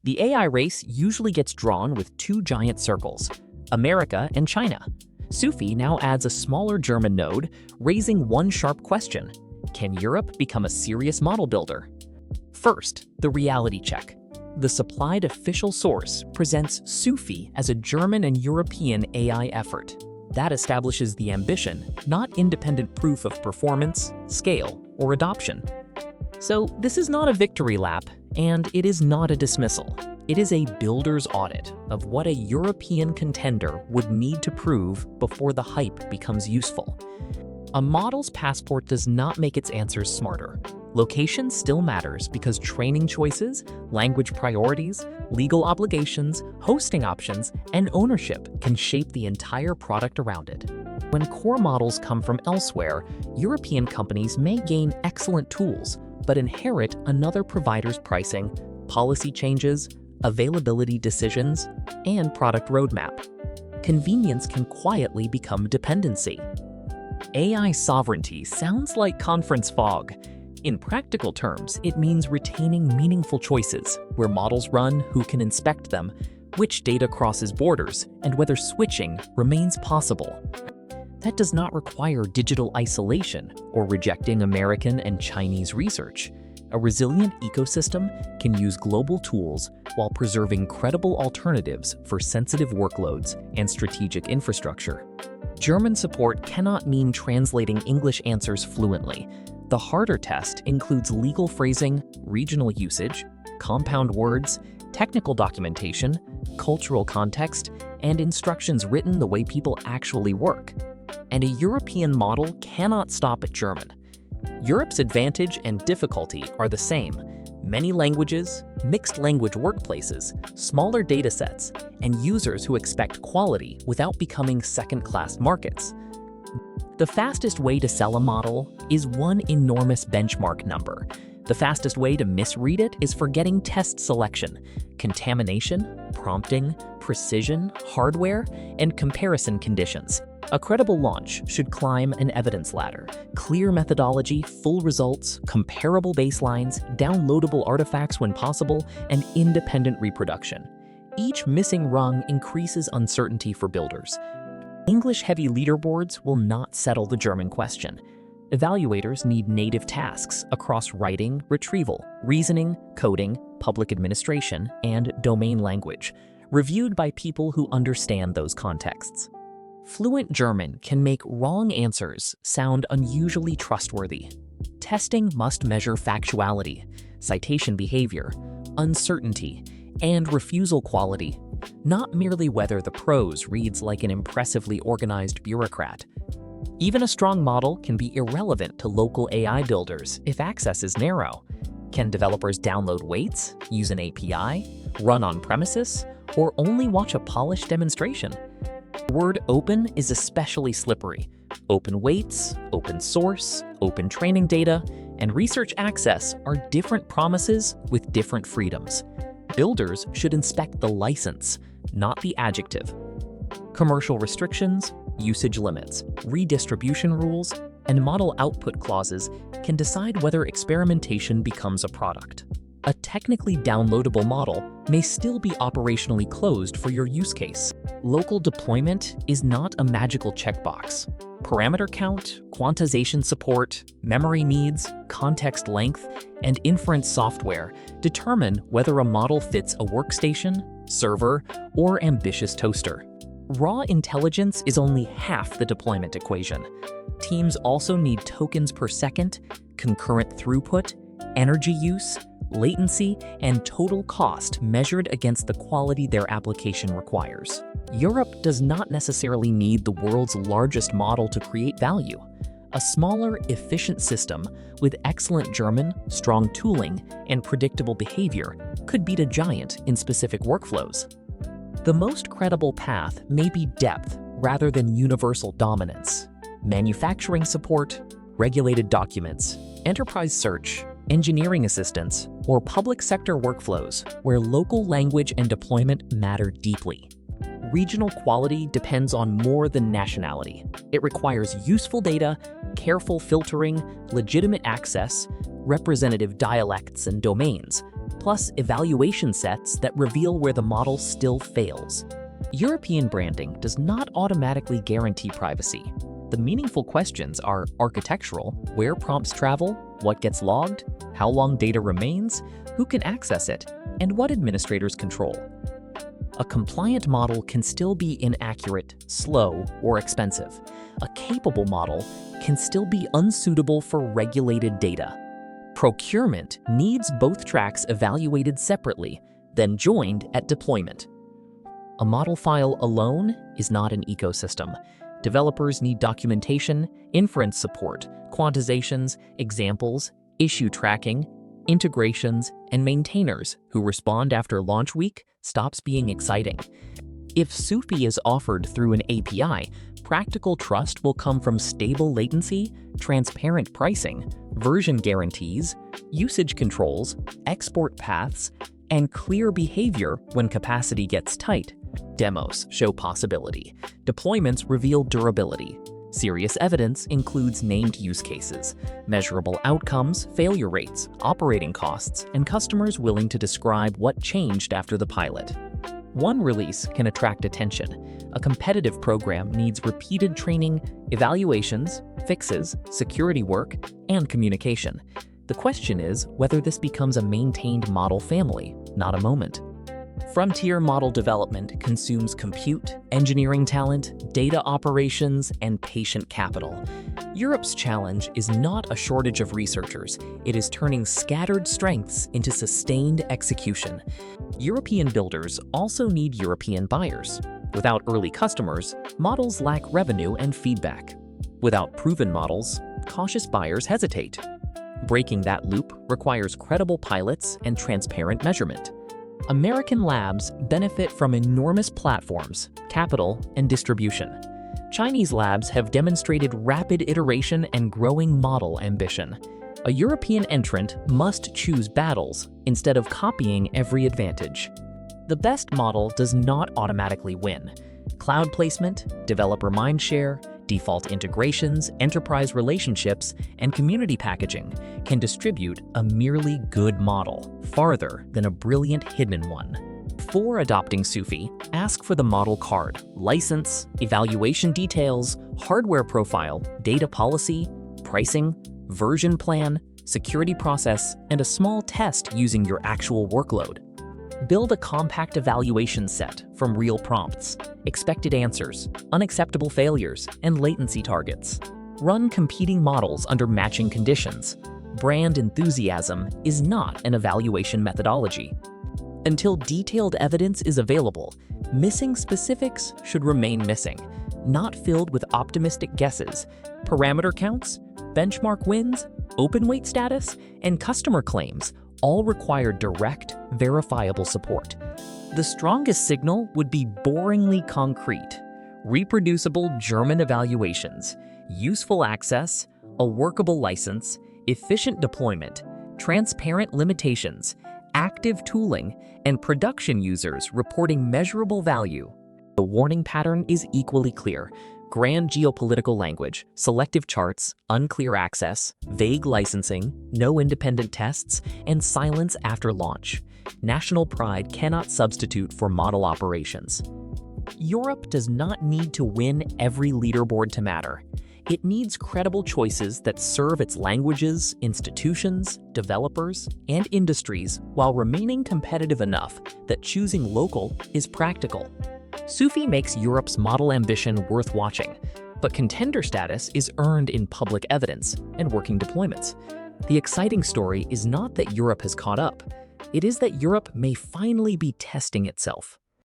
The AI race usually gets drawn with two giant circles, America and China. Soofi now adds a smaller German node, raising one sharp question: can Europe become a serious model builder? First, the reality check. The supplied official source presents Soofi as a German and European AI effort. That establishes the ambition, not independent proof of performance, scale, or adoption. So this is not a victory lap, and it is not a dismissal. It is a builder's audit of what a European contender would need to prove before the hype becomes useful. A model's passport does not make its answers smarter. Location still matters because training choices, language priorities, legal obligations, hosting options, and ownership can shape the entire product around it. When core models come from elsewhere, European companies may gain excellent tools, but inherit another provider's pricing, policy changes, availability decisions, and product roadmap. Convenience can quietly become dependency. AI sovereignty sounds like conference fog. In practical terms, it means retaining meaningful choices, where models run, who can inspect them, which data crosses borders, and whether switching remains possible. That does not require digital isolation or rejecting American and Chinese research. A resilient ecosystem can use global tools while preserving credible alternatives for sensitive workloads and strategic infrastructure. German support cannot mean translating English answers fluently. The harder test includes legal phrasing, regional usage, compound words, technical documentation, cultural context, and instructions written the way people actually work. And a European model cannot stop at German. Europe's advantage and difficulty are the same: many languages, mixed language workplaces, smaller datasets, and users who expect quality without becoming second-class markets. The fastest way to sell a model is one enormous benchmark number. The fastest way to misread it is forgetting test selection, contamination, prompting, precision, hardware, and comparison conditions. A credible launch should climb an evidence ladder: clear methodology, full results, comparable baselines, downloadable artifacts when possible, and independent reproduction. Each missing rung increases uncertainty for builders. English-heavy leaderboards will not settle the German question. Evaluators need native tasks across writing, retrieval, reasoning, coding, public administration, and domain language, reviewed by people who understand those contexts. Fluent German can make wrong answers sound unusually trustworthy. Testing must measure factuality, citation behavior, uncertainty, and refusal quality, not merely whether the prose reads like an impressively organized bureaucrat. Even a strong model can be irrelevant to local AI builders if access is narrow. Can developers download weights, use an API, run on premises, or only watch a polished demonstration? The word open is especially slippery. Open weights, open source, open training data, and research access are different promises with different freedoms. Builders should inspect the license, not the adjective. Commercial restrictions, usage limits, redistribution rules, and model output clauses can decide whether experimentation becomes a product. A technically downloadable model may still be operationally closed for your use case. Local deployment is not a magical checkbox. Parameter count, quantization support, memory needs, context length, and inference software determine whether a model fits a workstation, server, or ambitious toaster. Raw intelligence is only half the deployment equation. Teams also need tokens per second, concurrent throughput, energy use, latency, and total cost measured against the quality their application requires. Europe does not necessarily need the world's largest model to create value. A smaller, efficient system with excellent German, strong tooling, and predictable behavior could beat a giant in specific workflows. The most credible path may be depth rather than universal dominance. Manufacturing support, regulated documents, enterprise search, engineering assistance, or public sector workflows where local language and deployment matter deeply. Regional quality depends on more than nationality. It requires useful data, careful filtering, legitimate access, representative dialects and domains, plus evaluation sets that reveal where the model still fails. European branding does not automatically guarantee privacy. The meaningful questions are architectural, where prompts travel, what gets logged, how long data remains, who can access it, and what administrators control. A compliant model can still be inaccurate, slow, or expensive. A capable model can still be unsuitable for regulated data. Procurement needs both tracks evaluated separately, then joined at deployment. A model file alone is not an ecosystem. Developers need documentation, inference support, quantizations, examples, issue tracking, integrations, and maintainers who respond after launch week stops being exciting. If Soofi is offered through an API, practical trust will come from stable latency, transparent pricing, version guarantees, usage controls, export paths, and clear behavior when capacity gets tight. Demos show possibility. Deployments reveal durability. Serious evidence includes named use cases, measurable outcomes, failure rates, operating costs, and customers willing to describe what changed after the pilot. One release can attract attention. A competitive program needs repeated training, evaluations, fixes, security work, and communication. The question is whether this becomes a maintained model family, not a moment. Frontier model development consumes compute, engineering talent, data operations, and patient capital. Europe's challenge is not a shortage of researchers, it is turning scattered strengths into sustained execution. European builders also need European buyers. Without early customers, models lack revenue and feedback. Without proven models, cautious buyers hesitate. Breaking that loop requires credible pilots and transparent measurement. American labs benefit from enormous platforms, capital, and distribution. Chinese labs have demonstrated rapid iteration and growing model ambition. A European entrant must choose battles instead of copying every advantage. The best model does not automatically win. Cloud placement, developer mindshare, default integrations, enterprise relationships, and community packaging can distribute a merely good model farther than a brilliant hidden one. Before adopting Soofi, ask for the model card, license, evaluation details, hardware profile, data policy, pricing, version plan, security process, and a small test using your actual workload. Build a compact evaluation set from real prompts, expected answers, unacceptable failures, and latency targets. Run competing models under matching conditions. Brand enthusiasm is not an evaluation methodology. Until detailed evidence is available, missing specifics should remain missing, not filled with optimistic guesses. Parameter counts, benchmark wins, open weight status, and customer claims all require direct, verifiable support. The strongest signal would be boringly concrete, reproducible German evaluations, useful access, a workable license, efficient deployment, transparent limitations, active tooling, and production users reporting measurable value. The warning pattern is equally clear. Grand geopolitical language, selective charts, unclear access, vague licensing, no independent tests, and silence after launch. National pride cannot substitute for model operations. Europe does not need to win every leaderboard to matter. It needs credible choices that serve its languages, institutions, developers, and industries while remaining competitive enough that choosing local is practical. Soofi makes Europe's model ambition worth watching, but contender status is earned in public evidence and working deployments. The exciting story is not that Europe has caught up, it is that Europe may finally be testing itself.